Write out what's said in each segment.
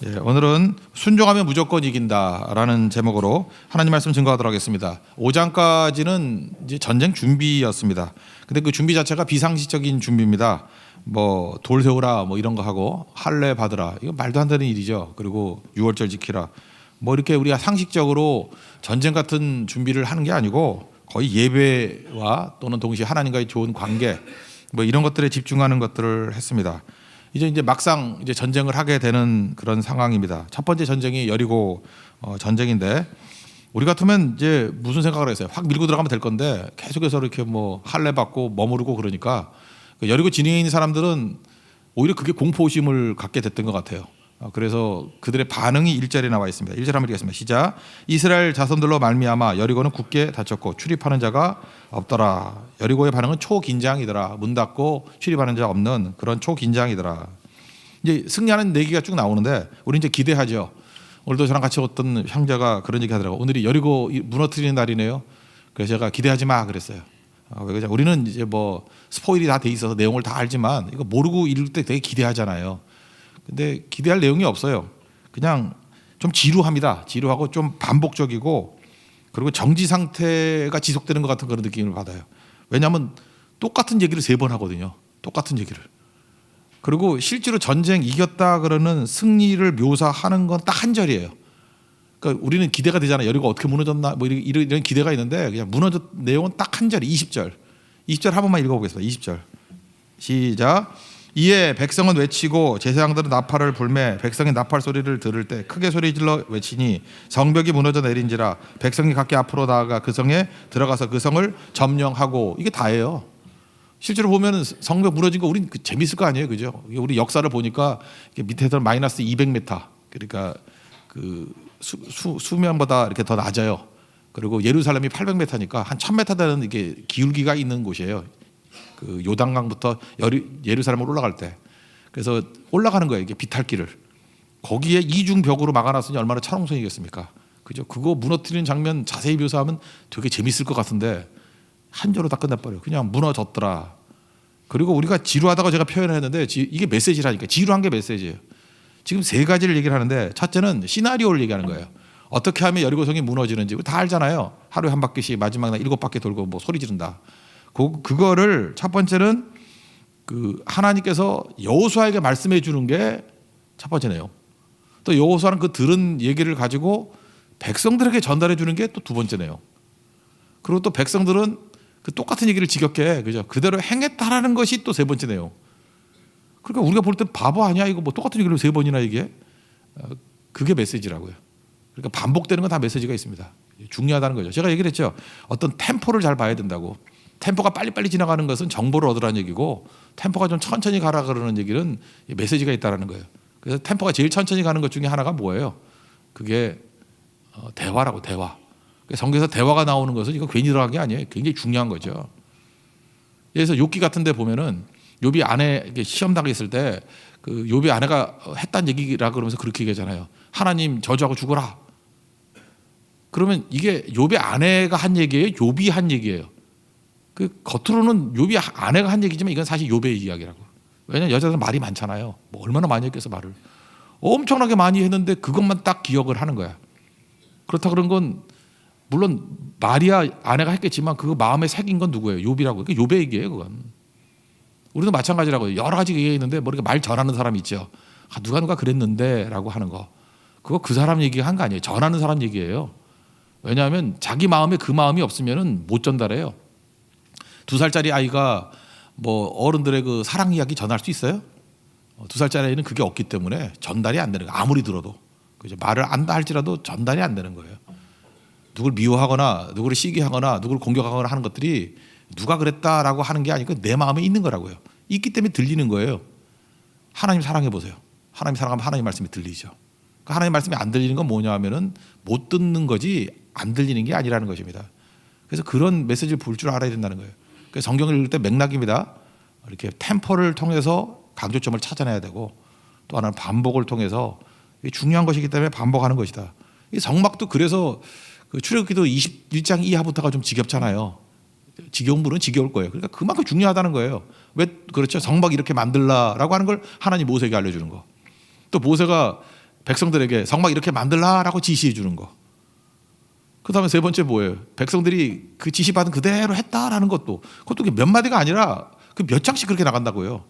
오늘은 순종하면 무조건 이긴다라는 제목으로 하나님 말씀 증거하도록 하겠습니다. 5장까지는 이제 전쟁 준비였습니다. 근데 그 준비 자체가 비상식적인 준비입니다. 뭐 돌 세우라 뭐 이런 거 하고 할례 받으라 이거 말도 안 되는 일이죠. 그리고 유월절 지키라 뭐 이렇게 우리가 상식적으로 전쟁 같은 준비를 하는 게 아니고 거의 예배와 또는 동시에 하나님과의 좋은 관계 뭐 이런 것들에 집중하는 것들을 했습니다. 이제 막상 이제 전쟁을 하게 되는 그런 상황입니다. 첫 번째 전쟁이 여리고 전쟁인데 우리 같으면 이제 무슨 생각을 했어요? 확 밀고 들어가면 될 건데 계속해서 이렇게 뭐 할례 받고 머무르고 그러니까 여리고 진영에 있는 사람들은 오히려 그게 공포심을 갖게 됐던 것 같아요. 그래서 그들의 반응이 1절에 나와 있습니다. 1절 한번 읽겠습니다. 시작. 이스라엘 자손들로 말미암아 여리고는 굳게 닫혔고 출입하는 자가 없더라. 여리고의 반응은 초긴장이더라. 문 닫고 출입하는 자 없는 그런 초긴장이더라. 이제 승리하는 얘기가 쭉 나오는데 우리 이제 기대하죠. 오늘도 저랑 같이 어떤 형제가 그런 얘기 하더라고. 오늘이 여리고 무너뜨리는 날이네요. 그래서 제가 기대하지 마 그랬어요. 왜 그러냐? 우리는 이제 뭐 스포일이 다 돼 있어서 내용을 다 알지만 이거 모르고 이럴 때 되게 기대하잖아요. 근데 기대할 내용이 없어요. 그냥 좀 지루합니다. 지루하고 좀 반복적이고 그리고 정지 상태가 지속되는 것 같은 그런 느낌을 받아요. 왜냐하면 똑같은 얘기를 3번 하거든요. 똑같은 얘기를. 그리고 실제로 전쟁 이겼다 그러는 승리를 묘사하는 건 딱 한 절이에요. 그러니까 우리는 기대가 되잖아요. 여리고 어떻게 무너졌나 뭐 이런 기대가 있는데 그냥 무너졌 내용은 딱 한 절이 20절. 20절 한 번만 읽어보겠습니다. 20절. 시작. 이에 백성은 외치고 제사장들은 나팔을 불매 백성이 나팔 소리를 들을 때 크게 소리질러 외치니 성벽이 무너져 내린지라 백성이 각기 앞으로 나아가 그 성에 들어가서 그 성을 점령하고 이게 다예요. 실제로 보면 성벽 무너진 거 우린 재밌을 거 아니에요, 그죠? 우리 역사를 보니까 밑에서 마이너스 200m 그러니까 그 수면보다 이렇게 더 낮아요. 그리고 예루살렘이 800m니까 한 1000m 되는 이게 기울기가 있는 곳이에요. 그 요단강부터 예루살렘으로 올라갈 때 그래서 올라가는 거예요. 이게 비탈길을 거기에 이중벽으로 막아놨으니 얼마나 철옹성이겠습니까? 그죠? 그거 무너뜨리는 장면 자세히 묘사하면 되게 재밌을 것 같은데 한 줄로 다 끝내버려요. 그냥 무너졌더라. 그리고 우리가 지루하다고 제가 표현을 했는데 이게 메시지라니까. 지루한 게 메시지예요. 지금 3가지를 얘기를 하는데 첫째는 시나리오를 얘기하는 거예요. 어떻게 하면 여리고성이 무너지는지 다 알잖아요. 하루에 한 바퀴씩 마지막 날 7바퀴 돌고 뭐 소리 지른다. 그거를 첫 번째는 그 하나님께서 여호수아에게 말씀해 주는 게 첫 번째 내용. 또 여호수아는 그 들은 얘기를 가지고 백성들에게 전달해 주는 게 또 2번째 내용. 그리고 또 백성들은 그 똑같은 얘기를 지겹게 그죠? 그대로 행했다라는 것이 또 3번째 내용. 그러니까 우리가 볼 때 바보 아니야 이거 뭐 똑같은 얘기를 3번이나 얘기해? 그게 메시지라고요. 그러니까 반복되는 건 다 메시지가 있습니다. 중요하다는 거죠. 제가 얘기를 했죠. 어떤 템포를 잘 봐야 된다고. 템포가 빨리빨리 지나가는 것은 정보를 얻으라는 얘기고 템포가 좀 천천히 가라 그러는 얘기는 메시지가 있다는 거예요. 그래서 템포가 제일 천천히 가는 것 중에 하나가 뭐예요? 그게 대화라고 대화. 성경에서 대화가 나오는 것은 이거 괜히 들어간 게 아니에요. 굉장히 중요한 거죠. 그래서 욥기 같은 데 보면은 욥이 아내 시험 당했을 때 그 욥이 아내가 했단 얘기라 그러면서 그렇게 얘기하잖아요. 하나님 저주하고 죽어라. 그러면 이게 욥의 아내가 한 얘기예요? 욥이 한 얘기예요? 그 겉으로는 욥이 아내가 한 얘기지만 이건 사실 욥의 이야기라고. 왜냐하면 여자들은 말이 많잖아요. 뭐 얼마나 많이 했겠어 말을. 엄청나게 많이 했는데 그것만 딱 기억을 하는 거야. 그렇다 그런 건 물론 마리아 아내가 했겠지만 그 마음에 새긴 건 누구예요? 욥이라고. 그게 욥의 얘기예요 그건. 우리도 마찬가지라고요. 여러 가지 얘기했는데 뭐 이렇게 말 전하는 사람이 있죠. 누가 그랬는데 라고 하는 거. 그거 그 사람 얘기한 거 아니에요. 전하는 사람 얘기예요. 왜냐하면 자기 마음에 그 마음이 없으면 못 전달해요. 2살짜리 아이가 뭐 어른들의 그 사랑 이야기 전할 수 있어요? 2살짜리 아이는 그게 없기 때문에 전달이 안 되는 거예요. 아무리 들어도. 그죠? 말을 안다 할지라도 전달이 안 되는 거예요. 누굴 미워하거나 누구를 시기하거나 누구를 공격하거나 하는 것들이 누가 그랬다라고 하는 게 아니고 내 마음에 있는 거라고요. 있기 때문에 들리는 거예요. 하나님 사랑해 보세요. 하나님 사랑하면 하나님 말씀이 들리죠. 그러니까 하나님 말씀이 안 들리는 건 뭐냐 하면은 못 듣는 거지 안 들리는 게 아니라는 것입니다. 그래서 그런 메시지를 볼 줄 알아야 된다는 거예요. 그래서 성경을 읽을 때 맥락입니다. 이렇게 템포를 통해서 강조점을 찾아내야 되고 또 하나는 반복을 통해서 중요한 것이기 때문에 반복하는 것이다. 이 성막도 그래서 그 출애굽기도 21장 이하부터가 좀 지겹잖아요. 지겨운 분은 지겨울 거예요. 그러니까 그만큼 중요하다는 거예요. 왜 그렇죠? 성막 이렇게 만들라라고 하는 걸 하나님 모세에게 알려주는 거. 또 모세가 백성들에게 성막 이렇게 만들라라고 지시해 주는 거. 그다음에 세 번째 뭐예요? 백성들이 그 지시받은 그대로 했다라는 것도 그것도 몇 마디가 아니라 그 몇 장씩 그렇게 나간다고요.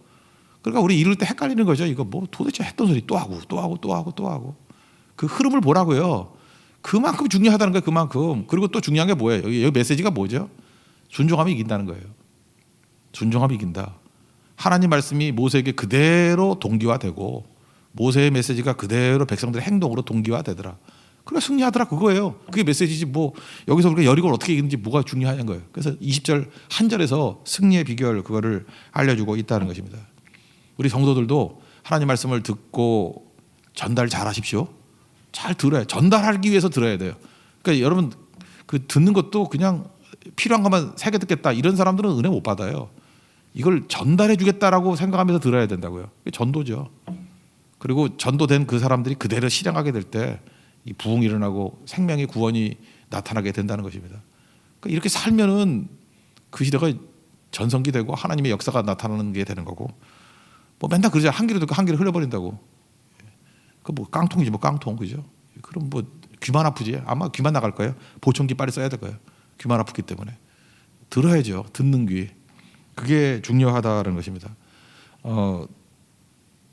그러니까 우리 이럴 때 헷갈리는 거죠. 이거 뭐 도대체 했던 소리 또 하고 또 하고 또 하고 또 하고 그 흐름을 보라고요. 그만큼 중요하다는 거예요. 그만큼. 그리고 또 중요한 게 뭐예요? 여기 메시지가 뭐죠? 순종함이 이긴다는 거예요. 순종함이 이긴다. 하나님 말씀이 모세에게 그대로 동기화되고 모세의 메시지가 그대로 백성들의 행동으로 동기화되더라. 그러니까 승리하더라 그거예요. 그게 메시지지 뭐 여기서 우리가 여리고를 어떻게 이기는지 뭐가 중요한 거예요. 그래서 20절 한 절에서 승리의 비결 그거를 알려주고 있다는 것입니다. 우리 성도들도 하나님 말씀을 듣고 전달 잘하십시오. 잘 들어야 전달하기 위해서 들어야 돼요. 그러니까 여러분 그 듣는 것도 그냥 필요한 것만 새겨 듣겠다 이런 사람들은 은혜 못 받아요. 이걸 전달해 주겠다라고 생각하면서 들어야 된다고요. 그게 전도죠. 그리고 전도된 그 사람들이 그대로 실행하게 될 때 이 부흥이 일어나고 생명의 구원이 나타나게 된다는 것입니다. 그러니까 이렇게 살면은 그 시대가 전성기 되고 하나님의 역사가 나타나는 게 되는 거고 뭐 맨날 그러자 한 귀로 듣고 한 귀로 흘려버린다고. 그 뭐 깡통이지 뭐 깡통 그죠? 그럼 뭐 귀만 아프지? 아마 귀만 나갈 거예요. 보청기 빨리 써야 될 거예요. 귀만 아프기 때문에 들어야죠. 듣는 귀. 그게 중요하다는 것입니다.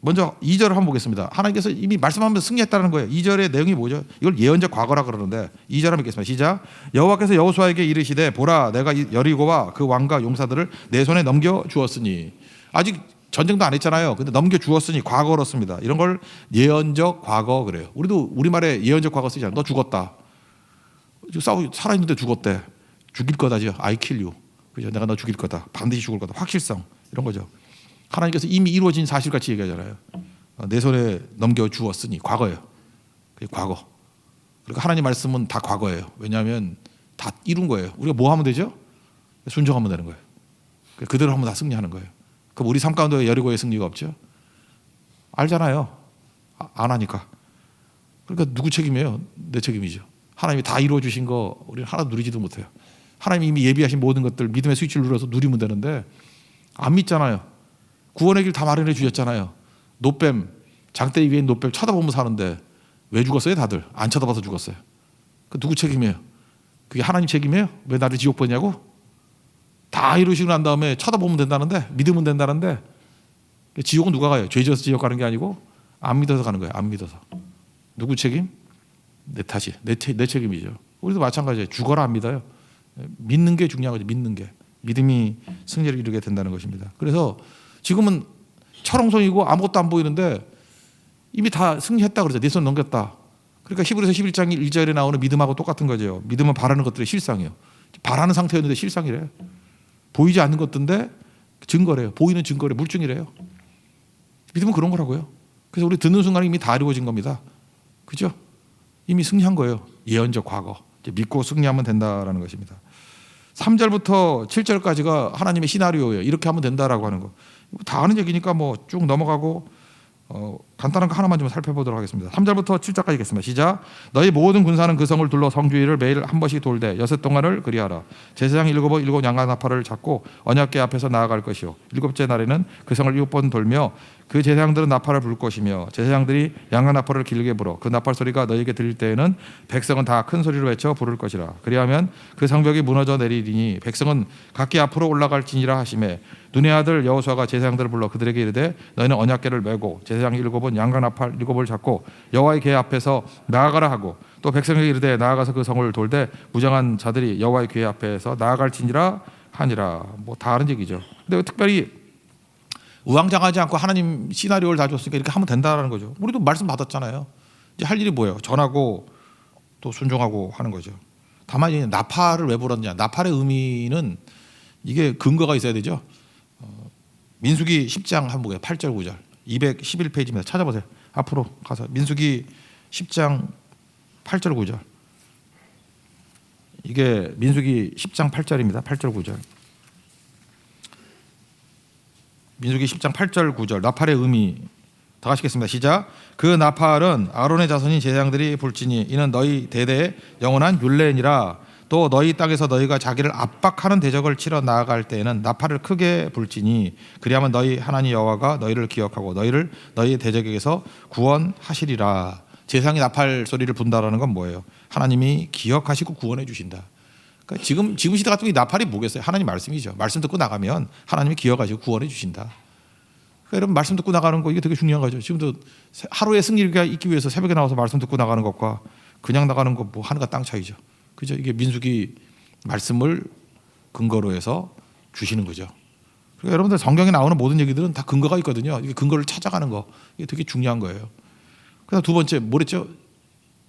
먼저 2절을 한번 보겠습니다. 하나님께서 이미 말씀하면서 승리했다는 거예요. 2절의 내용이 뭐죠? 이걸 예언적 과거라 그러는데 2절 한번 읽겠습니다. 시작. 여호와께서 여호수아에게 이르시되 보라 내가 여리고와 그 왕과 용사들을 내 손에 넘겨 주었으니 아직 전쟁도 안 했잖아요. 근데 넘겨 주었으니 과거로습니다. 이런 걸 예언적 과거 그래요. 우리도 우리말에 예언적 과거 쓰잖아요. 너 죽었다. 살아있는데 죽었대. 죽일 거다죠. I kill you. 그죠? 내가 너 죽일 거다. 반드시 죽을 거다. 확실성 이런 거죠. 하나님께서 이미 이루어진 사실같이 얘기하잖아요. 내 손에 넘겨주었으니 과거예요. 그게 과거. 그러니까 하나님 말씀은 다 과거예요. 왜냐하면 다 이룬 거예요. 우리가 뭐 하면 되죠? 순종하면 되는 거예요. 그대로 하면 다 승리하는 거예요. 그럼 우리 삶 가운데 여리고의 승리가 없죠? 알잖아요. 안 하니까. 그러니까 누구 책임이에요? 내 책임이죠. 하나님이 다 이루어 주신 거 우리는 하나 누리지도 못해요. 하나님이 이미 예비하신 모든 것들 믿음의 스위치를 눌러서 누리면 되는데 안 믿잖아요. 구원의 길 다 마련해 주셨잖아요. 노뱀, 장대기 위에 노뱀 쳐다보면 사는데 왜 죽었어요 다들? 안 쳐다봐서 죽었어요. 그 누구 책임이에요? 그게 하나님 책임이에요? 왜 나를 지옥 보냐고? 다 이루시고 난 다음에 쳐다보면 된다는데 믿으면 된다는데 지옥은 누가 가요? 죄 지어서 지옥 가는 게 아니고 안 믿어서 가는 거예요. 안 믿어서. 누구 책임? 내 탓이. 내 책임이죠. 우리도 마찬가지예요. 죽어라 안 믿어요. 믿는 게 중요한 거죠. 믿는 게. 믿음이 승리를 이루게 된다는 것입니다. 그래서 지금은 철옹성이고 아무것도 안 보이는데 이미 다 승리했다 그러죠. 내 손 넘겼다. 그러니까 히브리서 11장 1절에 나오는 믿음하고 똑같은 거죠. 믿음은 바라는 것들의 실상이에요. 바라는 상태였는데 실상이래요. 보이지 않는 것들인데 증거래요. 보이는 증거래. 물증이래요. 믿음은 그런 거라고요. 그래서 우리 듣는 순간 이미 다 이루어진 겁니다. 그죠? 이미 승리한 거예요. 예언적 과거. 이제 믿고 승리하면 된다라는 것입니다. 3절부터 7절까지가 하나님의 시나리오예요. 이렇게 하면 된다라고 하는 거. 다 아는 얘기니까 뭐 쭉 넘어가고 간단한 거 하나만 좀 살펴보도록 하겠습니다. 3절부터 7절까지 읽겠습니다. 시작. 너희 모든 군사는 그 성을 둘러 성주위를 매일 한 번씩 돌되 여섯 동안을 그리하라. 제사장 7번 7 양간나팔을 잡고 언약궤 앞에서 나아갈 것이요 7째 날에는 그 성을 7번 돌며 그 제사장들은 나팔을 불 것이며 제사장들이 양간나팔을 길게 불어 그 나팔 소리가 너희에게 들릴 때에는 백성은 다 큰 소리로 외쳐 부를 것이라. 그리하면 그 성벽이 무너져 내리리니 백성은 각기 앞으로 올라갈지니라 하시매 눈의 아들 여호수아가 제사장들을 불러 그들에게 이르되 너희는 언약궤를 메고 제사장 7은 양간나팔 7을 잡고 여호와의 궤 앞에서 나아가라 하고 또 백성에게 이르되 나아가서 그 성을 돌되 무장한 자들이 여호와의 궤 앞에서 나아갈지니라 하니라. 뭐 다 아는 얘기죠. 근데 특별히 우왕좌왕하지 않고 하나님 시나리오를 다 줬으니까 이렇게 하면 된다라는 거죠. 우리도 말씀 받았잖아요. 이제 할 일이 뭐예요? 전하고 또 순종하고 하는 거죠. 다만 이제 나팔을 왜 불었냐? 나팔의 의미는 이게 근거가 있어야 되죠. 민수기 10장 한번 보게요. 8절 9절 211페이지입니다. 찾아보세요. 앞으로 가서 민수기 10장 8절 9절 이게 민수기 10장 8절입니다. 8절 9절 민수기 10장 8절 9절 나팔의 의미 다 하시겠습니다. 시작. 그 나팔은 아론의 자손인 제사장들이 불지니 이는 너희 대대의 영원한 율례니라. 또 너희 땅에서 너희가 자기를 압박하는 대적을 치러 나아갈 때에는 나팔을 크게 불지니 그리하면 너희 하나님 여호와가 너희를 기억하고 너희를 너희의 대적에게서 구원하시리라. 제사장이 나팔 소리를 분다라는 건 뭐예요? 하나님이 기억하시고 구원해 주신다. 그러니까 지금 시대 같은 이 나팔이 뭐겠어요? 하나님 말씀이죠. 말씀 듣고 나가면 하나님이 기억하시고 구원해 주신다. 그러니까 여러분 말씀 듣고 나가는 거 이게 되게 중요한 거죠. 지금도 하루의 승리가 있기 위해서 새벽에 나와서 말씀 듣고 나가는 것과 그냥 나가는 것 뭐 하늘과 땅 차이죠. 그죠? 이게 민수기 말씀을 근거로 해서 주시는 거죠. 그러니까 여러분들 성경에 나오는 모든 얘기들은 다 근거가 있거든요. 이게 근거를 찾아가는 거 이게 되게 중요한 거예요. 그래서 두 번째 뭐랬죠?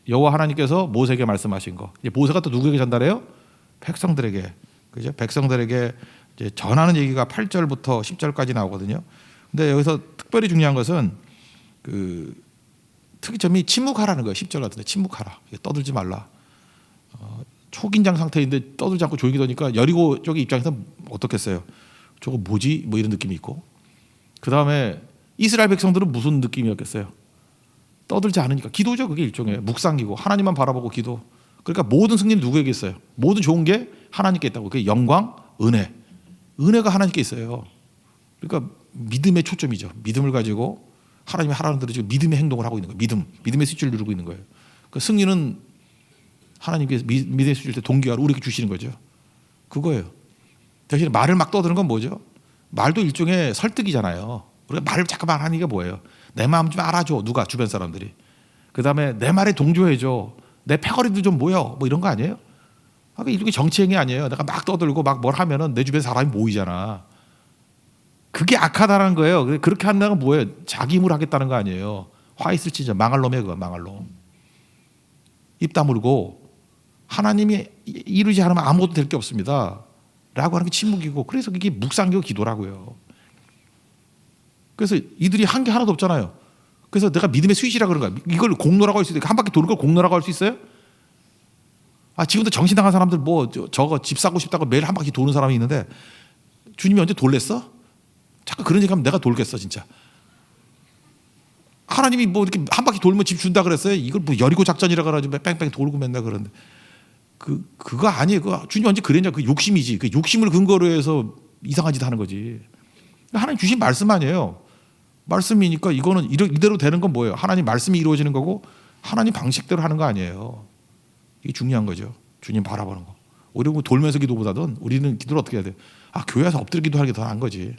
여호와 하나님께서 모세에게 말씀하신 거. 이제 모세가 또 누구에게 전달해요? 백성들에게. 그죠? 백성들에게 이제 전하는 얘기가 8절부터 10절까지 나오거든요. 근데 여기서 특별히 중요한 것은 그 특이점이 침묵하라는 거예요. 10절 같은데 침묵하라. 떠들지 말라. 초긴장 상태인데 떠들지 않고 조용히 되니까 여리고 쪽의 입장에서 어떻겠어요? 저거 뭐지? 뭐 이런 느낌이 있고. 그 다음에 이스라엘 백성들은 무슨 느낌이었겠어요? 떠들지 않으니까 기도죠. 그게 일종의 묵상이고 하나님만 바라보고 기도. 그러니까 모든 승리는 누구에게 있어요? 모든 좋은 게 하나님께 있다고. 그게 영광, 은혜. 은혜가 하나님께 있어요. 그러니까 믿음의 초점이죠. 믿음을 가지고 하나님이 하라는 대로 지금 믿음의 행동을 하고 있는 거예요. 믿음의 스위치를 누르고 있는 거예요. 그 승리는 하나님께서 믿음의 스위치를 때 동기화를 우리에게 주시는 거죠. 그거예요. 대신에 말을 막 떠드는 건 뭐죠? 말도 일종의 설득이잖아요. 우리가 말을 잠깐만 하는 게 뭐예요? 내 마음 좀 알아줘. 누가? 주변 사람들이. 그 다음에 내 말에 동조해줘. 내 패거리도 좀 모여. 뭐 이런 거 아니에요? 그러니까 일종의 정치행위 아니에요. 내가 막 떠들고 막 뭘 하면은 내 주변 사람이 모이잖아. 그게 악하다는 거예요. 그렇게 한다는 건 뭐예요? 자기 힘으로 하겠다는 거 아니에요. 화 있을 지죠. 망할 놈이에요. 그거 망할 놈. 입 다물고 하나님이 이루지 않으면 아무것도 될 게 없습니다. 라고 하는 게 침묵이고 그래서 그게 묵상이고 기도라고요. 그래서 이들이 한 게 하나도 없잖아요. 그래서 내가 믿음의 스위치라 그런 거야. 이걸 공로라고 할 수 있어요. 한 바퀴 도는 걸 공로라고 할 수 있어요? 지금도 정신 나간 사람들 뭐 저거 집 사고 싶다고 매일 한 바퀴 도는 사람이 있는데 주님이 언제 돌랬어? 자꾸 그런 얘기하면 내가 돌겠어 진짜. 하나님이 뭐 이렇게 한 바퀴 돌면 집 준다 그랬어요? 이걸 뭐 여리고 작전이라 그러지 뺑뺑 돌고 맨날 그러는데 그거 아니에요. 그거 주님 언제 그랬냐? 그 욕심이지. 그 욕심을 근거로 해서 이상한 짓 하는 거지. 하나님 주신 말씀 아니에요. 말씀이니까 이거는 이대로 되는 건 뭐예요? 하나님 말씀이 이루어지는 거고 하나님 방식대로 하는 거 아니에요. 이게 중요한 거죠. 주님 바라보는 거. 오히려 돌면서 기도보다는 우리는 기도를 어떻게 해야 돼? 교회에서 엎드려 기도하는 게 더 나은 거지.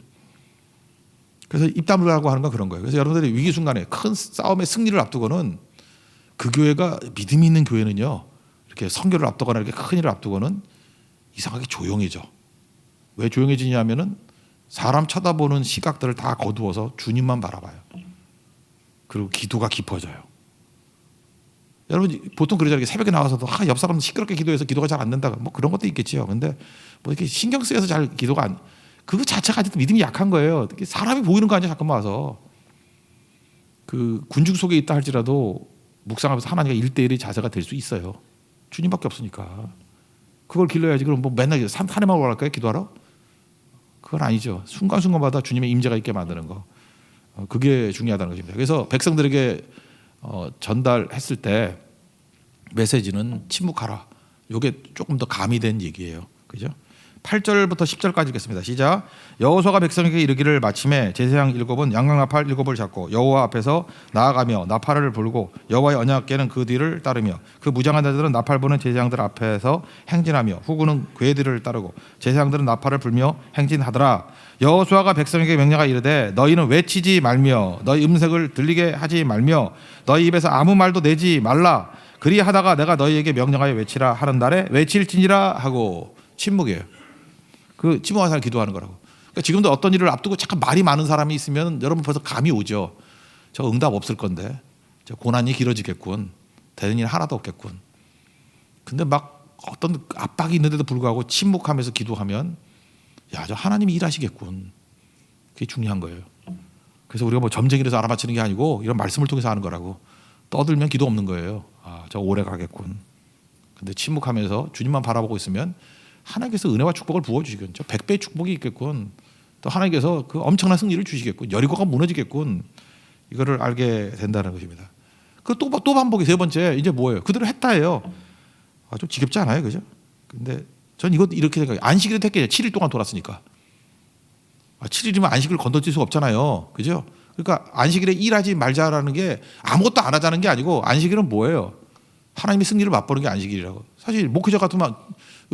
그래서 입 다물라고 하는 건 그런 거예요. 그래서 여러분들이 위기 순간에 큰 싸움의 승리를 앞두고는 그 교회가 믿음이 있는 교회는요. 이렇게 선교를 앞두거나 이렇게 큰 일을 앞두고는 이상하게 조용해져. 왜 조용해지냐면은 사람 쳐다보는 시각들을 다 거두어서 주님만 바라봐요. 그리고 기도가 깊어져요. 여러분 보통 그러잖아요. 새벽에 나와서도 옆 사람 시끄럽게 기도해서 기도가 잘 안 된다. 뭐 그런 것도 있겠지요. 근데 뭐 이렇게 신경 쓰여서 잘 기도가 안 그거 자체가 아직도 믿음이 약한 거예요. 사람이 보이는 거 아니야 잠깐만 와서. 그 군중 속에 있다 할지라도 묵상하면서 하나님과 1대1의 자세가 될 수 있어요. 주님밖에 없으니까. 그걸 길러야지. 그럼 뭐 맨날 산에만 올라갈까요? 기도하러? 그건 아니죠. 순간순간마다 주님의 임재가 있게 만드는 거. 그게 중요하다는 것입니다. 그래서 백성들에게 전달했을 때 메시지는 침묵하라. 이게 조금 더 가미된 얘기예요. 그죠? 8절부터 10절까지 읽겠습니다. 시작. 여호수아가 백성에게 이르기를 마침에 제사장 7은 양강나팔 7을 잡고 여호와 앞에서 나아가며 나팔을 불고 여호와의 언약궤는 그 뒤를 따르며 그 무장한 자들은 나팔 부는 제사장들 앞에서 행진하며 후구는 궤들을 따르고 제사장들은 나팔을 불며 행진하더라. 여호수아가 백성에게 명령하 이르되 너희는 외치지 말며 너희 음색을 들리게 하지 말며 너희 입에서 아무 말도 내지 말라. 그리하다가 내가 너희에게 명령하여 외치라 하는 날에 외칠지니라 하고. 침묵이에요. 그 침묵한 사람 기도하는 거라고. 그러니까 지금도 어떤 일을 앞두고 잠깐 말이 많은 사람이 있으면 여러분 벌써 감이 오죠. 저 응답 없을 건데, 저 고난이 길어지겠군, 되는 일 하나도 없겠군. 근데 막 어떤 압박이 있는데도 불구하고 침묵하면서 기도하면 야, 저 하나님이 일하시겠군. 그게 중요한 거예요. 그래서 우리가 뭐 점쟁이라서 알아맞히는 게 아니고 이런 말씀을 통해서 하는 거라고. 떠들면 기도 없는 거예요. 저 오래 가겠군. 근데 침묵하면서 주님만 바라보고 있으면 하나님께서 은혜와 축복을 부어주시겠군. 저 100배의 축복이 있겠군. 또 하나님께서 그 엄청난 승리를 주시겠군. 여리고가 무너지겠군. 이거를 알게 된다는 것입니다. 그 또 반복이 세 번째 이제 뭐예요? 그대로 했다예요. 좀 지겹지 않아요, 그죠? 근데 전 이것 이렇게 생각해요. 안식일을 택해 7일 동안 돌았으니까. 7일이면 안식을 건너뛸 수가 없잖아요, 그죠? 그러니까 안식일에 일하지 말자라는 게 아무것도 안 하자는 게 아니고 안식일은 뭐예요? 하나님의 승리를 맛보는 게 안식일이라고. 사실 목회자 같으면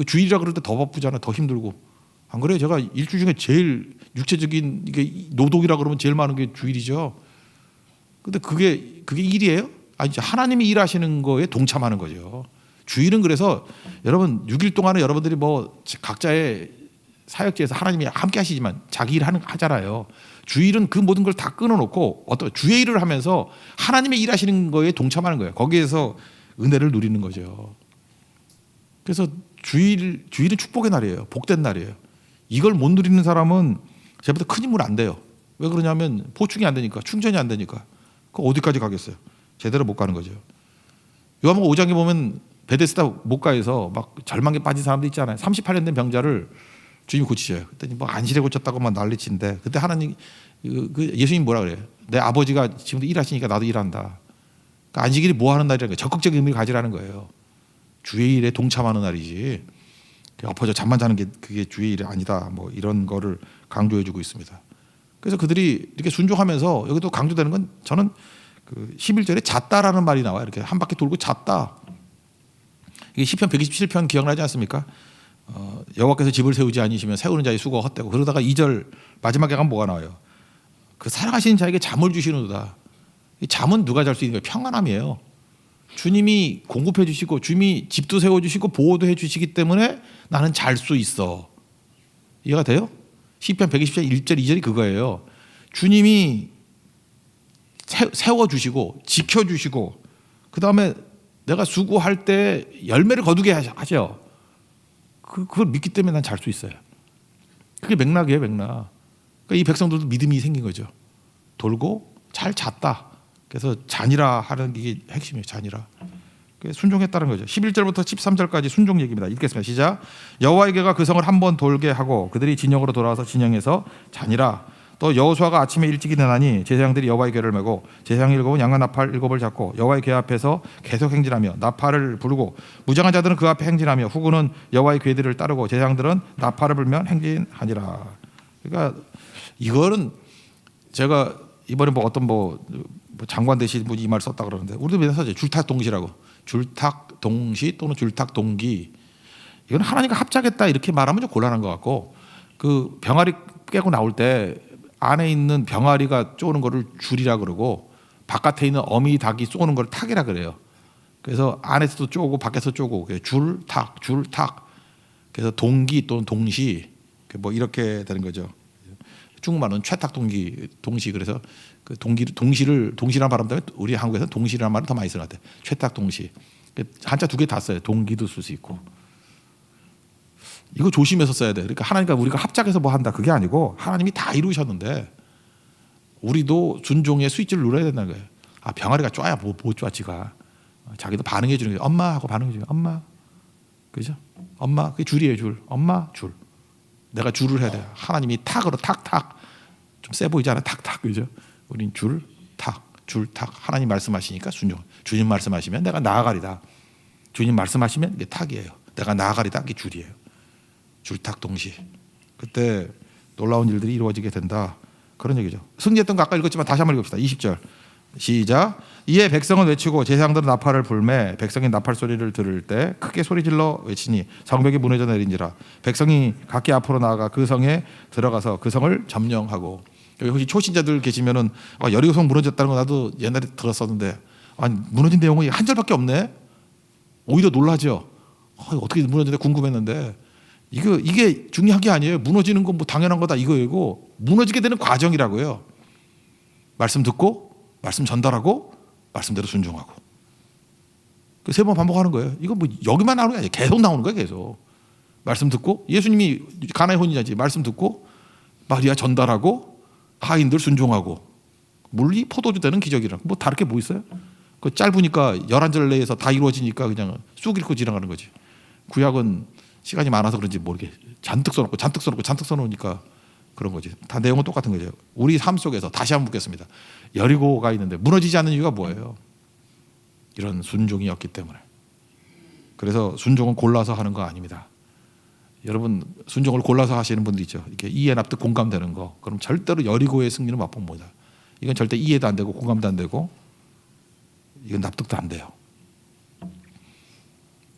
주일이라 그럴 때 더 바쁘잖아요. 더 힘들고. 안 그래요? 제가 일주 중에 제일 육체적인 이게 노동이라 그러면 제일 많은 게 주일이죠. 근데 그게 일이에요? 아니, 하나님이 일하시는 거에 동참하는 거죠. 주일은 그래서 여러분 6일 동안은 여러분들이 뭐 각자의 사역지에서 하나님이 함께 하시지만 자기 일 하잖아요. 주일은 그 모든 걸 다 끊어놓고 어떤 주의 일을 하면서 하나님의 일하시는 거에 동참하는 거예요. 거기에서 은혜를 누리는 거죠. 그래서 주일은 축복의 날이에요. 복된 날이에요. 이걸 못 누리는 사람은 제보다 큰 인물 안 돼요. 왜 그러냐면 보충이 안 되니까, 충전이 안 되니까. 그 어디까지 가겠어요? 제대로 못 가는 거죠. 요한복음 5장에 보면 베데스다 목가에서 막 절망에 빠진 사람도 있잖아요. 38년 된 병자를 주님이 고치셔요. 그랬더니 뭐 안실에 고쳤다고만 난리친데 그때 하나님 예수님 뭐라 그래요? 내 아버지가 지금도 일하시니까 나도 일한다. 그러니까 안식일이 뭐 하는 날이라는 거예요. 적극적인 의미를 가지라는 거예요. 주의 일에 동참하는 날이지. 엎어져 잠만 자는 게 그게 주의 일이 아니다. 뭐 이런 거를 강조해주고 있습니다. 그래서 그들이 이렇게 순종하면서 여기도 강조되는 건 저는 그 11절에 잤다라는 말이 나와요. 이렇게 한 바퀴 돌고 잤다. 이게 시편 127편 기억나지 않습니까? 여호와께서 집을 세우지 아니시면 세우는 자의 수고가 헛되고 그러다가 2절 마지막에 가면 뭐가 나와요? 그 살아가시는 자에게 잠을 주시는도다. 이 잠은 누가 잘 수 있는 거예요? 평안함이에요. 주님이 공급해 주시고 주님이 집도 세워주시고 보호도 해 주시기 때문에 나는 잘 수 있어. 이해가 돼요? 시편 120편 1절 2절이 그거예요. 주님이 세워주시고 지켜주시고 그 다음에 내가 수고할 때 열매를 거두게 하셔. 그걸 믿기 때문에 난 잘 수 있어요. 그게 맥락이에요, 맥락. 그러니까 이 백성들도 믿음이 생긴 거죠. 돌고 잘 잤다. 그래서 잔이라 하는 게 핵심이에요. 잔이라. 순종했다는 거죠. 11절부터 13절까지 순종 얘기입니다. 읽겠습니다. 시작. 여호와에게가 그 성을 한 번 돌게 하고 그들이 진영으로 돌아와서 진영에서 잔이라. 또 여호수아가 아침에 일찍 일어나니 제사장들이 여호와의 궤를 메고 제사장 7은 양과 나팔 7을 잡고 여호와의 궤 앞에서 계속 행진하며 나팔을 부르고 무장한 자들은 그 앞에 행진하며 후군은 여호와의 궤들을 따르고 제사장들은 나팔을 불며 행진하니라. 그러니까 이거는 제가 이번에 뭐 어떤 장관 되신 분이 이 말 썼다 그러는데 우리도 맨날 써요. 줄탁동시라고. 줄탁동시 또는 줄탁동기. 이건 하나님과 합작했다 이렇게 말하면 좀 곤란한 것 같고 그 병아리 깨고 나올 때 안에 있는 병아리가 쪼는 거를 줄이라 그러고 바깥에 있는 어미 닭이 쏘는 걸 탁이라 그래요. 그래서 안에서도 쪼고 밖에서 쪼고 줄탁, 줄탁. 그래서 동기 또는 동시 뭐 이렇게 되는 거죠. 중국말은 최탁 동시 그래서 그 동시라는 발음 때문에 우리 한국에서는 동시라는 말을 더 많이 쓰는 것 같아요. 최탁 동시. 한자 2개 다 써요. 동기도 쓸 수 있고. 이거 조심해서 써야 돼. 그러니까 하나님과 우리가 합작해서 뭐 한다 그게 아니고 하나님이 다 이루셨는데 우리도 순종의 스위치를 눌러야 된다는 거예요. 아 병아리가 쪼야 뭐 쪼아 지가. 자기도 반응해 주는 거예요. 엄마 하고 반응해 주는 거예요. 엄마. 그죠? 엄마 그게 줄이에요 줄. 엄마 줄. 내가 줄을 해야 돼. 하나님이 탁으로 탁탁 좀 세 보이잖아요. 탁탁 그죠? 우린 줄 탁. 하나님 말씀하시니까 순종. 주님 말씀하시면 내가 나아가리다. 주님 말씀하시면 이게 탁이에요. 내가 나아가리다 이게 줄이에요. 줄탁 동시. 그때 놀라운 일들이 이루어지게 된다. 그런 얘기죠. 승리했던 거 아까 읽었지만 다시 한번 읽읍시다. 20절. 시작. 이에 백성은 외치고 제사장들은 나팔을 불매 백성이 나팔 소리를 들을 때 크게 소리질러 외치니 성벽이 무너져 내린지라. 백성이 각기 앞으로 나아가 그 성에 들어가서 그 성을 점령하고. 여기 혹시 초신자들 계시면은 여리고성 무너졌다는 거 나도 옛날에 들었었는데 아니 무너진 내용이 한 절밖에 없네. 오히려 놀라죠. 어떻게 무너졌는데 궁금했는데 이게 중요한 게 아니에요. 무너지는 건 뭐 당연한 거다 이거이고 무너지게 되는 과정이라고요. 말씀 듣고 말씀 전달하고 말씀대로 순종하고 그 3번 반복하는 거예요. 이거 뭐 여기만 나오는 게 아니에요. 계속 나오는 거예요. 계속 말씀 듣고 예수님이 가나의 혼인자지 말씀 듣고 마리아 전달하고 하인들 순종하고 물리 포도주 되는 기적이랑 뭐 다를 게 뭐 있어요? 그 짧으니까 11절 내에서 다 이루어지니까 그냥 쑥 읽고 지나가는 거지. 구약은 시간이 많아서 그런지 모르게 잔뜩 써놓으니까 그런 거지. 다 내용은 똑같은 거죠. 우리 삶 속에서 다시 한번 묻겠습니다. 여리고가 있는데 무너지지 않는 이유가 뭐예요? 이런 순종이었기 때문에. 그래서 순종은 골라서 하는 거 아닙니다. 여러분 순종을 골라서 하시는 분들 있죠. 이렇게 이해 납득 공감되는 거. 그럼 절대로 여리고의 승리는 맛봅니다. 이건 절대 이해도 안 되고 공감도 안 되고 이건 납득도 안 돼요.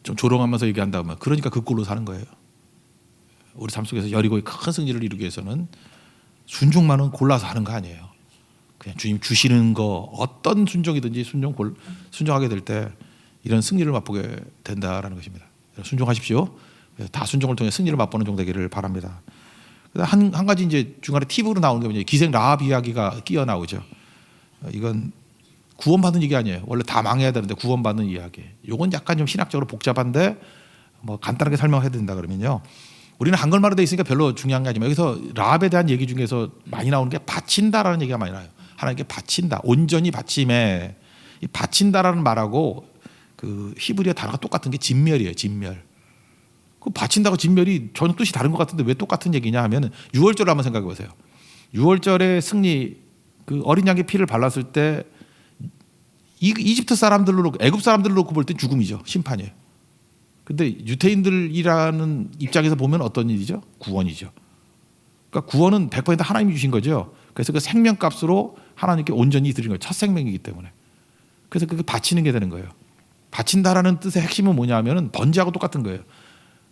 좀 조롱하면서 얘기한다면 그러니까 그 꼴로 사는 거예요. 우리 삶 속에서 여리고의 큰 승리를 이루기 위해서는 순종만은 골라서 하는 거 아니에요. 그냥 주님 주시는 거 어떤 순종이든지 순종하게 될 때 이런 승리를 맛보게 된다라는 것입니다. 순종하십시오. 다 순종을 통해 승리를 맛보는 종 되기를 바랍니다. 한 가지 이제 중간에 팁으로 나오는 게 뭐냐, 기생 라합 이야기가 끼어 나오죠. 이건 구원받은 얘기 아니에요. 원래 다 망해야 되는데 구원받는 이야기. 이건 약간 좀 신학적으로 복잡한데 뭐 간단하게 설명해야 된다 그러면요. 우리는 한글말로 돼 있으니까 별로 중요한 게 아니지만 여기서 라합에 대한 얘기 중에서 많이 나오는 게 바친다라는 얘기가 많이 나요. 하나님께 바친다, 온전히 바침에. 이 바친다라는 말하고 그 히브리어 단어가 똑같은 게 진멸이에요. 진멸. 그 바친다고 진멸이 전혀 뜻이 다른 것 같은데 왜 똑같은 얘기냐 하면 6월절을 한번 생각해 보세요. 6월절의 승리, 그 어린 양의 피를 발랐을 때 이집트 사람들로, 애굽 사람들로 놓고 볼 때 죽음이죠. 심판이에요. 근데 유대인들이라는 입장에서 보면 어떤 일이죠? 구원이죠. 그러니까 구원은 100% 하나님이 주신 거죠. 그래서 그 생명값으로 하나님께 온전히 드리는 거예요. 첫 생명이기 때문에. 그래서 그게 바치는 게 되는 거예요. 바친다라는 뜻의 핵심은 뭐냐면은 번제하고 똑같은 거예요.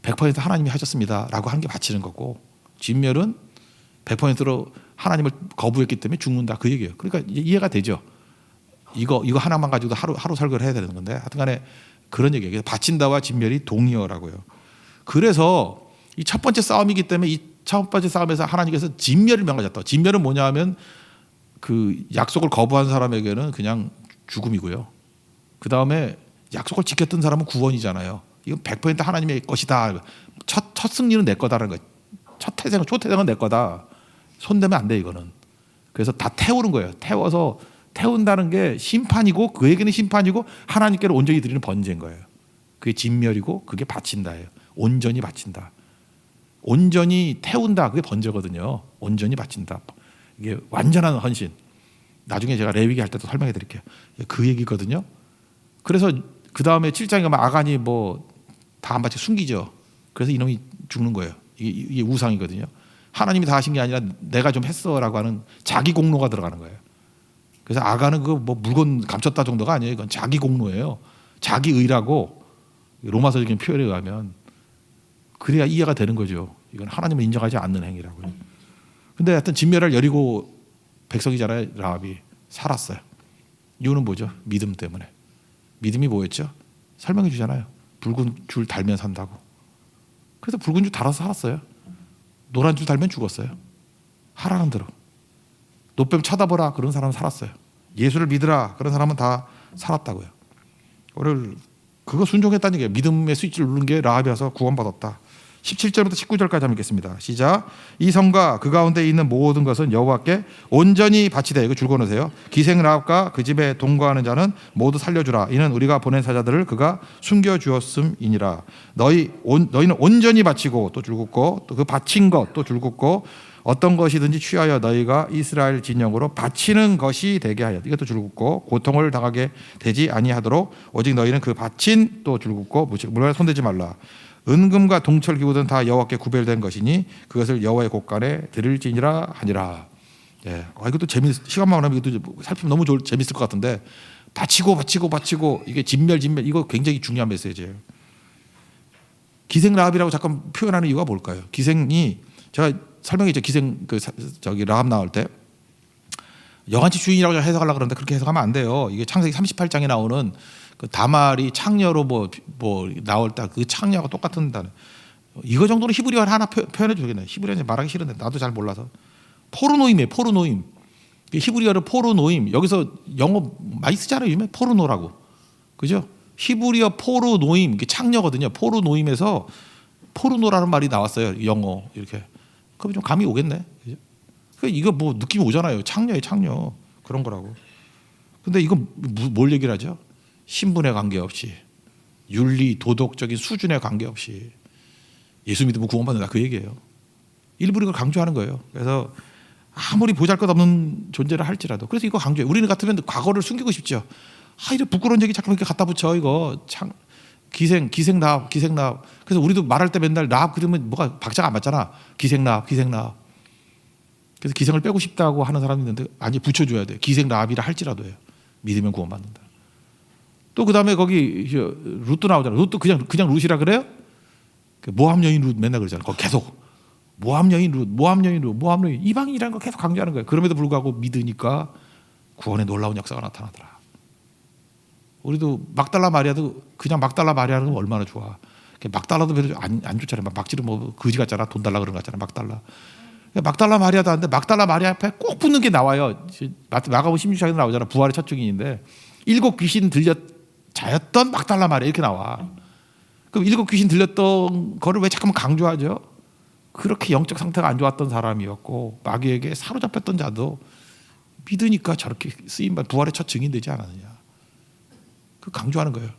100% 하나님이 하셨습니다라고 하는 게 바치는 거고, 진멸은 100%로 하나님을 거부했기 때문에 죽는다 그 얘기예요. 그러니까 이해가 되죠. 이거 하나만 가지고도 하루 설교를 해야 되는 건데 하여튼간에 그런 얘기예요. 바친다와 진멸이 동의어라고요. 그래서 이 첫 번째 싸움이기 때문에 이 첫 번째 싸움에서 하나님께서 진멸을 명하셨다. 진멸은 뭐냐 하면 그 약속을 거부한 사람에게는 그냥 죽음이고요. 그 다음에 약속을 지켰던 사람은 구원이잖아요. 이건 100% 하나님의 것이다. 첫 승리는 내 거다라는 거예요. 초태생은 내 거다. 손대면 안 돼 이거는. 그래서 다 태우는 거예요. 태워서 태운다는 게 심판이고 그에게는 심판이고 하나님께는 온전히 드리는 번제인 거예요. 그게 진멸이고 그게 바친다예요. 온전히 바친다. 온전히 태운다. 그게 번제거든요. 온전히 바친다. 이게 완전한 헌신. 나중에 제가 레위기 할 때도 설명해 드릴게요. 그 얘기거든요. 그래서 그 다음에 7장에 가면 아간이 뭐 다 안 바치 숨기죠. 그래서 이놈이 죽는 거예요. 이게 우상이거든요. 하나님이 다 하신 게 아니라 내가 좀 했어라고 하는 자기 공로가 들어가는 거예요. 그래서 아간은 그 뭐 물건 감췄다 정도가 아니에요. 이건 자기 공로예요. 자기 의라고 로마서적인 표현에 의하면 그래야 이해가 되는 거죠. 이건 하나님을 인정하지 않는 행위라고요. 근데 하여튼 진멸할 여리고 백성이잖아요. 라합이 살았어요. 이유는 뭐죠? 믿음 때문에. 믿음이 뭐였죠? 설명해 주잖아요. 붉은 줄 달면 산다고. 그래서 붉은 줄 달아서 살았어요. 노란 줄 달면 죽었어요. 하라는 대로. 노뱀 쳐다보라 그런 사람은 살았어요. 예수를 믿으라 그런 사람은 다 살았다고요. 그거 순종했다는 얘기예요. 믿음의 스위치를 누른 게 라합이라서 구원받았다. 17절부터 19절까지 한번 읽겠습니다. 시작. 이 성과 그 가운데 있는 모든 것은 여호와께 온전히 바치되, 이거 줄 거놓으세요. 기생 라합과 그 집에 동거하는 자는 모두 살려주라. 이는 우리가 보낸 사자들을 그가 숨겨주었음이니라. 너희는 온전히 바치고, 또 줄 긋고, 또 그 바친 것 또 줄 긋고, 어떤 것이든지 취하여 너희가 이스라엘 진영으로 바치는 것이 되게 하여, 이것도 줄 긋고, 고통을 당하게 되지 아니하도록 오직 너희는 그 바친 또 줄 긋고 물건에 손대지 말라. 은금과 동철 기구든 다 여호와께 구별된 것이니 그것을 여호와의 곳간에 드릴지니라 하니라. 예, 이것도 시간만 나면 이것도 살피면 너무 재밌을 것 같은데, 바치고 이게 진멸 이거 굉장히 중요한 메시지예요. 기생 라합이라고 잠깐 표현하는 이유가 뭘까요? 기생이 제가 설명했죠. 기생 라합 나올 때 영안치 주인이라고 해석하려고 그러는데 그렇게 해석하면 안 돼요. 이게 창세기 38장에 나오는 그 다말이 창녀로 뭐 나올 때 그 창녀가 똑같은 단어. 이거 정도는 히브리어를 하나 표현해 주겠네. 히브리어는 말하기 싫은데 나도 잘 몰라서. 포르노임이에요. 포르노임. 히브리어를 포르노임. 여기서 영어 많이 쓰잖아요. 요즘에 포르노라고. 그죠? 히브리어 포르노임. 이게 창녀거든요. 포르노임에서 포르노라는 말이 나왔어요. 영어 이렇게. 그럼 좀 감이 오겠네. 그죠? 이거 뭐 느낌이 오잖아요. 창녀예요, 창녀. 그런 거라고. 근데 이거 뭘 얘기를 하죠? 신분에 관계없이, 윤리 도덕적인 수준에 관계없이 예수 믿으면 구원받는다 그 얘기예요. 일부러 이걸 강조하는 거예요. 그래서 아무리 보잘것없는 존재를 할지라도, 그래서 이거 강조해요. 우리는 같으면 과거를 숨기고 싶죠. 이런 부끄러운 얘기 자꾸 이렇게 갖다 붙여. 이거 기생 라합. 그래서 우리도 말할 때 맨날 라합 그러면 뭐가 박자가 안 맞잖아. 기생 라합. 그래서 기생을 빼고 싶다고 하는 사람이 있는데 아니 붙여줘야 돼요. 기생 라합이라 할지라도요. 믿으면 구원받는다. 또 그다음에 거기 룻도 나오잖아요. 룻도 그냥 룻이라 그래요? 모함 여인 룻 맨날 그러잖아요. 거기 계속 모함 여인 룻, 모함 여인 룻, 모함 여인 이방인이라는 거 계속 강조하는 거예요. 그럼에도 불구하고 믿으니까 구원의 놀라운 역사가 나타나더라. 우리도 막달라 마리아도 그냥 막달라 마리아는 건 얼마나 좋아. 막달라도 별로 안 좋잖아요. 막지를 뭐 거지 같잖아. 돈 달라 그런 거 같잖아. 막달라 마리아도 하는데 막달라 마리아 앞에 꼭 붙는 게 나와요. 마가복음 16장에 나오잖아. 부활의 첫 증인인데 7 귀신 자였던 막달라 마리아 이렇게 나와. 그럼 7 귀신 들렸던 거를 왜 잠깐만 강조하죠? 그렇게 영적 상태가 안 좋았던 사람이었고 마귀에게 사로잡혔던 자도 믿으니까 저렇게 쓰임받 부활의 첫 증인 되지 않았느냐. 그 강조하는 거예요.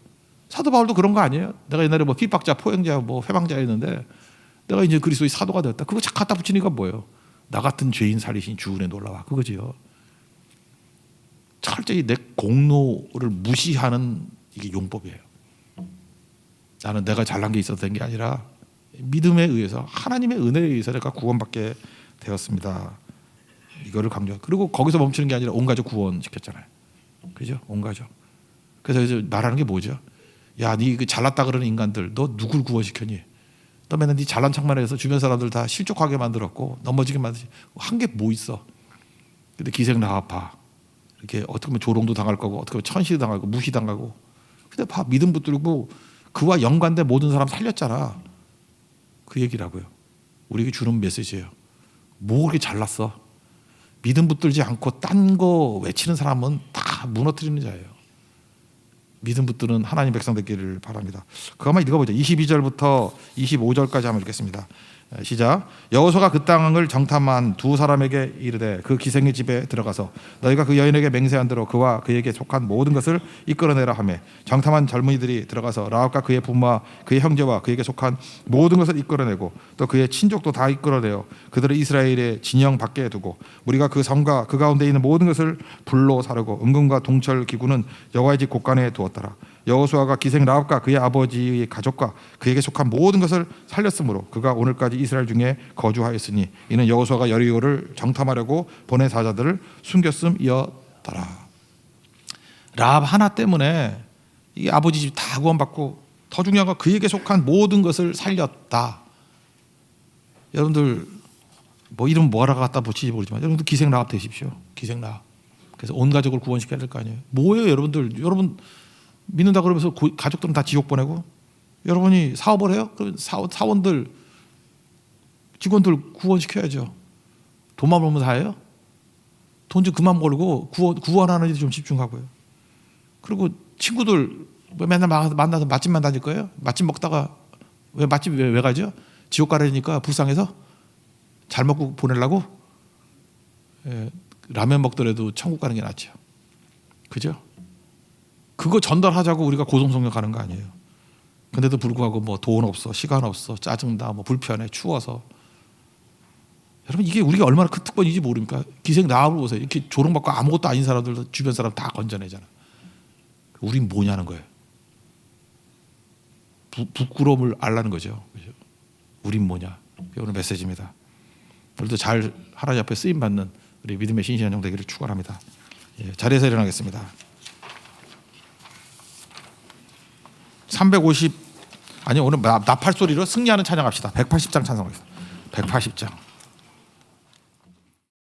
사도 바울도 그런 거 아니에요? 내가 옛날에 뭐 핍박자, 포행자, 뭐 회방자였는데 내가 이제 그리스도의 사도가 되었다. 그거 착 갖다 붙이니까 뭐예요? 나 같은 죄인 살리신 주 은혜 놀라와. 그거지요. 철저히 내 공로를 무시하는 이게 용법이에요. 나는 내가 잘난 게 있어서 된 게 아니라 믿음에 의해서 하나님의 은혜에 의해서 내가 구원받게 되었습니다. 이거를 강조. 그리고 거기서 멈추는 게 아니라 온 가족 구원시켰잖아요. 그죠? 온 가족. 그래서 이제 말하는 게 뭐죠? 야, 네 그 잘났다 그러는 인간들, 너 누굴 구원시켰니? 너 맨날 네 잘난 척만 해서 주변 사람들 다 실족하게 만들었고 넘어지게 만들지. 한 게 뭐 있어? 근데 기생 라합 봐. 이렇게 어떻게 보면 조롱도 당할 거고 어떻게 보면 천시도 당하고 무시당하고. 근데 봐 믿음 붙들고 그와 연관된 모든 사람 살렸잖아. 그 얘기라고요. 우리에게 주는 메시지예요. 뭐 그렇게 잘났어? 믿음 붙들지 않고 딴 거 외치는 사람은 다 무너뜨리는 자예요. 믿음 붙드는 하나님 백성 되기를 바랍니다. 그거 한번 읽어보죠. 22절부터 25절까지 한번 읽겠습니다. 시작. 여호수아가 그 땅을 정탐한 두 사람에게 이르되 그 기생의 집에 들어가서 너희가 그 여인에게 맹세한 대로 그와 그에게 속한 모든 것을 이끌어내라 하매 정탐한 젊은이들이 들어가서 라합과 그의 부모와 그의 형제와 그에게 속한 모든 것을 이끌어내고 또 그의 친족도 다 이끌어내어 그들을 이스라엘의 진영 밖에 두고 우리가 그 성과 그 가운데 있는 모든 것을 불로 사르고 은금과 동철 기구는 여호와의 집 곳간에 두었더라. 여호수아가 기생 라합과 그의 아버지의 가족과 그에게 속한 모든 것을 살렸으므로 그가 오늘까지 이스라엘 중에 거주하였으니 이는 여호수아가 여리고를 정탐하려고 보낸 사자들을 숨겼음이었더라. 라합 하나 때문에 이 아버지 집 다 구원받고 더 중요한 건 그에게 속한 모든 것을 살렸다. 여러분들 뭐 이름 뭐라고 갖다 붙이지 모르지만 여러분들 기생 라합 되십시오. 기생 라합. 그래서 온 가족을 구원시켜야 될 거 아니에요. 뭐예요, 여러분들? 여러분 믿는다 그러면서 가족들은 다 지옥 보내고 여러분이 사업을 해요? 그럼 사원들 직원들 구원시켜야죠. 돈만 벌면 다예요? 돈 좀 그만 벌고 구원하는 데 좀 집중하고요. 그리고 친구들 맨날 만나서 맛집만 다닐 거예요? 맛집 먹다가 맛집 왜 가죠? 지옥 가려니까 불쌍해서 잘 먹고 보내려고? 예, 라면 먹더라도 천국 가는 게 낫죠. 그죠? 그거 전달하자고 우리가 고성성령 가는 거 아니에요. 근데도 불구하고 뭐 돈 없어, 시간 없어, 짜증나, 뭐 불편해, 추워서. 여러분 이게 우리가 얼마나 큰 특권인지 모릅니까? 기생 라합을 보세요. 이렇게 조롱받고 아무것도 아닌 사람들 주변 사람 다 건져내잖아. 우린 뭐냐는 거예요. 부끄러움을 알라는 거죠. 그죠? 우린 뭐냐? 그게 오늘 메시지입니다. 우리도 잘 하나님 앞에 쓰임 받는 우리 믿음의 신실한 종 되기를 축원합니다. 예, 자리에서 일어나겠습니다. 350 아니 오늘 나팔 소리로 승리하는 찬양합시다. 180장 찬송하겠습니다. 180장.